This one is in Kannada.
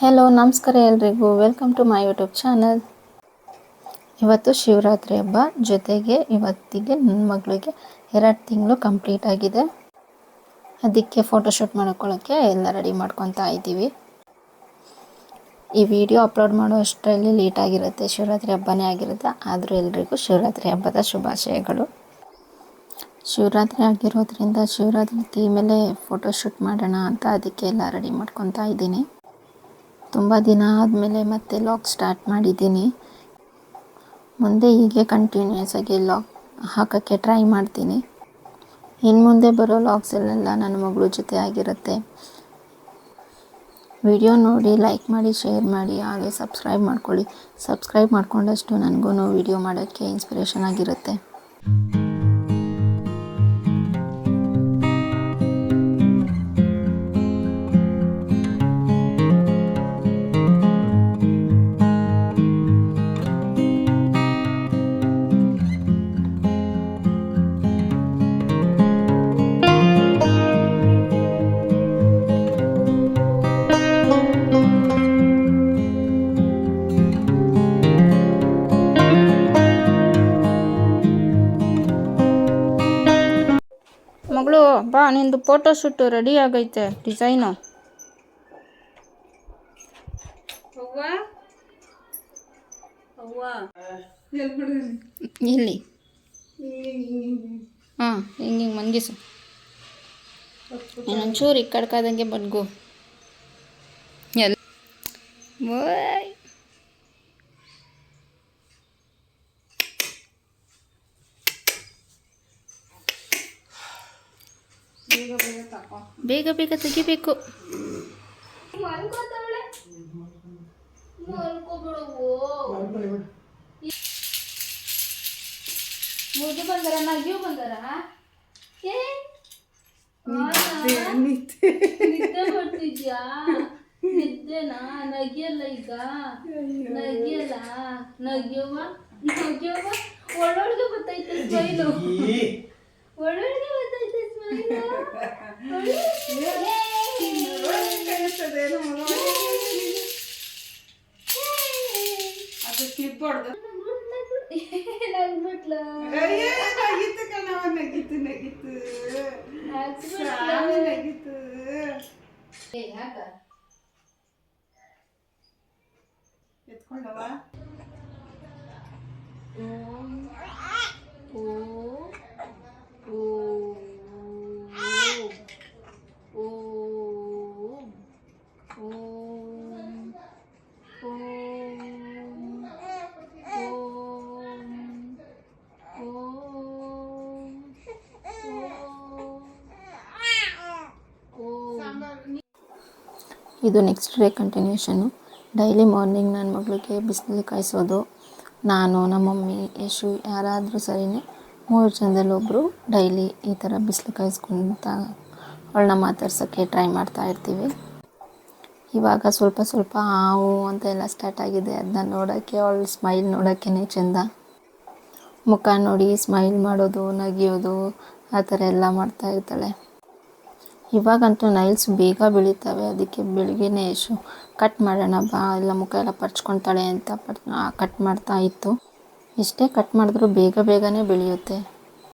ಹೆಲೋ ನಮಸ್ಕಾರ ಎಲ್ರಿಗೂ, welcome to my YouTube channel. ಇವತ್ತು ಶಿವರಾತ್ರಿ ಹಬ್ಬ, ಜೊತೆಗೆ ಇವತ್ತಿಗೆ ನನ್ನ ಮಗಳಿಗೆ 2 ತಿಂಗಳು ಕಂಪ್ಲೀಟ್ ಆಗಿದೆ. ಅದಕ್ಕೆ ಫೋಟೋಶೂಟ್ ಮಾಡ್ಕೊಳ್ಳೋಕ್ಕೆ ಎಲ್ಲ ರೆಡಿ ಮಾಡ್ಕೊತಾ ಇದ್ದೀವಿ. ಈ ವಿಡಿಯೋ ಅಪ್ಲೋಡ್ ಮಾಡೋ ಅಷ್ಟರಲ್ಲಿ ಲೇಟ್ ಆಗಿರುತ್ತೆ, ಶಿವರಾತ್ರಿ ಹಬ್ಬನೇ ಆಗಿರುತ್ತೆ. ಆದರೂ ಎಲ್ರಿಗೂ ಶಿವರಾತ್ರಿ ಹಬ್ಬದ ಶುಭಾಶಯಗಳು. ಶಿವರಾತ್ರಿ ಆಗಿರೋದ್ರಿಂದ ಶಿವರಾತ್ರಿ ಥೀಮಲ್ಲೇ ಫೋಟೋಶೂಟ್ ಮಾಡೋಣ ಅಂತ ಅದಕ್ಕೆ ಎಲ್ಲ ರೆಡಿ ಮಾಡ್ಕೊತಾ ಇದ್ದೀನಿ. ತುಂಬ ದಿನ ಆದಮೇಲೆ ಮತ್ತೆ ಲಾಗ್ ಸ್ಟಾರ್ಟ್ ಮಾಡಿದ್ದೀನಿ. ಮುಂದೆ ಹೀಗೆ ಕಂಟಿನ್ಯೂಸ್ ಆಗಿ ಲಾಗ್ ಹಾಕೋಕ್ಕೆ ಟ್ರೈ ಮಾಡ್ತೀನಿ. ಇನ್ನು ಮುಂದೆ ಬರೋ ಲಾಗ್ಸಲ್ಲೆಲ್ಲ ನನ್ನ ಮಗಳ ಜೊತೆ ಆಗಿರುತ್ತೆ. ವಿಡಿಯೋ ನೋಡಿ ಲೈಕ್ ಮಾಡಿ, ಶೇರ್ ಮಾಡಿ, ಹಾಗೆ ಸಬ್ಸ್ಕ್ರೈಬ್ ಮಾಡ್ಕೊಳ್ಳಿ. ಸಬ್ಸ್ಕ್ರೈಬ್ ಮಾಡ್ಕೊಂಡಷ್ಟು ನನಗೂ ವಿಡಿಯೋ ಮಾಡೋಕ್ಕೆ ಇನ್ಸ್ಪಿರೇಷನ್ ಆಗಿರುತ್ತೆ. ಮಗಳು ಬಾ, ನಿಂದು ಫೋಟೋಶೂಟ್ ರೆಡಿ ಆಗೈತೆ. ಡಿಸೈನು ಇಲ್ಲಿ ಹಾಂ, ಹಿಂಗೆ ಮನ್ಗಿಸು. ಒಂಚೂರು ಈ ಕಡ್ಕಾದಂಗೆ ಬಡ್ಗು. ಎಲ್ಲ ಬೇಗ ಬೇಗ ತೆಗಿಬೇಕು. ಮುಗಿ ಬಂದರ, ನಗಿಯೂ ಬಂದರ. ನಿದ್ದೆ ಬರ್ತಿದ್ಯಾ? ನಿದ್ದೆನಾ? ನಗಿಯಲ್ಲ ಈಗ, ನಗಿಯಲ್ಲ. ನಗಿಯವ್ವ ನಗಿಯವ್ವ. ಒಳ್ಳೊಳಗೆ ಬರ್ತೈತೆ ಸ್ಮೈಲು, ಒಳ್ಳೊಳಗೆ ಬರ್ತೈತೆ ಸ್ಮೈಲು. ಅದು ಕ್ಲಿಪ್ ಹೊಡೆದು ನಗ್ಬಿಟ್ಲು. ನಗಿತ್ತು ಕಣವ, ನಗಿತ್ತು ನಗಿತ್ತು ನಗಿತ್ತು. ಯಾಕ ಎತ್ಕೊಂಡವ? ಇದು ನೆಕ್ಸ್ಟ್ ಡೇ ಕಂಟಿನ್ಯೂಷನ್ನು. ಡೈಲಿ ಮಾರ್ನಿಂಗ್ ನನ್ನ ಮಗಳಿಗೆ ಬಿಸಿಲು ಕಾಯಿಸೋದು. ನಾನು, ನಮ್ಮ ಮಮ್ಮಿ, ಯಶು ಯಾರಾದರೂ ಸರಿಯೇ 3 ಜನದಲ್ಲಿ ಒಬ್ಬರು ಡೈಲಿ ಈ ಥರ ಬಿಸಿಲು ಕಾಯಿಸ್ಕೊಂತ ಅವಳನ್ನ ಮಾತಾಡ್ಸೋಕ್ಕೆ ಟ್ರೈ ಮಾಡ್ತಾ ಇರ್ತೀವಿ. ಇವಾಗ ಸ್ವಲ್ಪ ಸ್ವಲ್ಪ ಹಾವು ಅಂತ ಎಲ್ಲ ಸ್ಟಾರ್ಟ್ ಆಗಿದೆ. ಅದನ್ನ ನೋಡೋಕ್ಕೆ, ಅವಳ ಸ್ಮೈಲ್ ನೋಡೋಕ್ಕೇ ಚೆಂದ. ಮುಖ ನೋಡಿ ಸ್ಮೈಲ್ ಮಾಡೋದು, ನಗಿಯೋದು, ಆ ಥರ ಎಲ್ಲ ಮಾಡ್ತಾ ಇರ್ತಾಳೆ. ಇವಾಗಂತೂ ನೈಲ್ಸ್ ಬೇಗ ಬೆಳೀತವೆ. ಅದಕ್ಕೆ ಬೆಳಗ್ಗೆನೇ ಯಶು ಕಟ್ ಮಾಡೋಣ ಬಾ, ಎಲ್ಲ ಮುಖ ಎಲ್ಲ ಪರ್ಚ್ಕೊತಾಳೆ ಅಂತ ಕಟ್ ಮಾಡ್ತಾ ಇತ್ತು. ಎಷ್ಟೇ ಕಟ್ ಮಾಡಿದ್ರೂ ಬೇಗ ಬೇಗನೆ ಬೆಳೆಯುತ್ತೆ.